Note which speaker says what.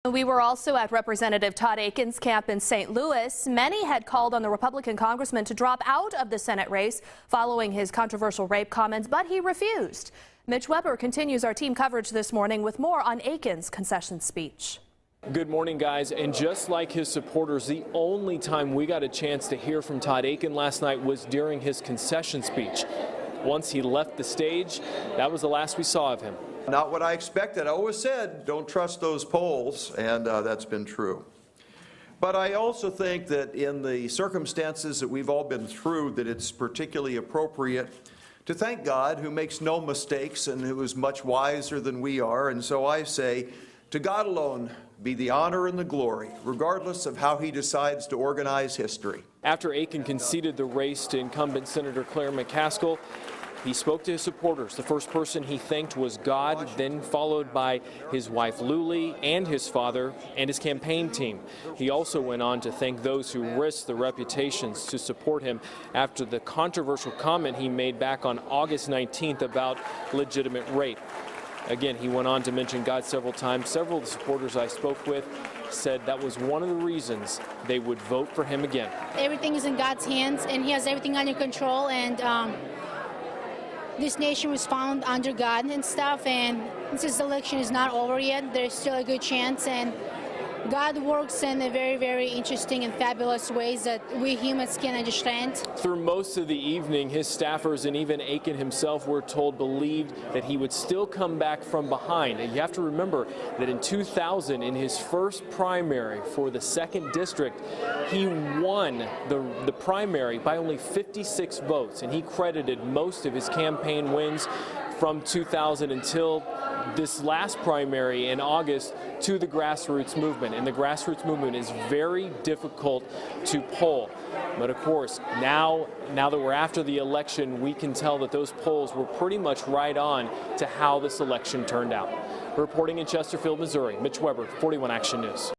Speaker 1: We were also at Representative Todd Akin's camp in St. Louis. Many had called on the Republican congressman to drop out of the Senate race following his controversial rape comments, but he refused. Mitch Weber continues our team coverage this morning with more on Akin's concession speech.
Speaker 2: Good morning, guys. And just like his supporters, the only time we got a chance to hear from Todd Akin last night was during his concession speech. Once he left the stage, that was the last we saw of him.
Speaker 3: Not what I expected. I always said, don't trust those polls, and that's been true. But I also think that in the circumstances that we've all been through, that it's particularly appropriate to thank God, who makes no mistakes and who is much wiser than we are. And so I say, to God alone be the honor and the glory, regardless of how he decides to organize history.
Speaker 2: After Akin conceded the race to incumbent Senator Claire McCaskill, he spoke to his supporters. The first person he thanked was God, then followed by his wife Lulie and his father and his campaign team. He also went on to thank those who risked their reputations to support him after the controversial comment he made back on August 19th about legitimate rape. Again, he went on to mention God several times. Several of the supporters I spoke with said that was one of the reasons they would vote for him again.
Speaker 4: Everything is in God's hands, and he has everything under control, and this nation was found under God and stuff, and this election is not over yet. There's still a good chance, and God works in a very, very interesting and fabulous ways that we humans can't understand. Through
Speaker 2: most of the evening, his staffers and even Akin himself, we're told, believed that he would still come back from behind. And you have to remember that in 2000, in his first primary for the 2nd District, he won the primary by only 56 votes, and he credited most of his campaign wins from 2000 until this last primary in August to the grassroots movement. And the grassroots movement is very difficult to poll. But of course, now that we're after the election, we can tell that those polls were pretty much right on to how this election turned out. Reporting in Chesterfield, Missouri, Mitch Weber, 41 Action News.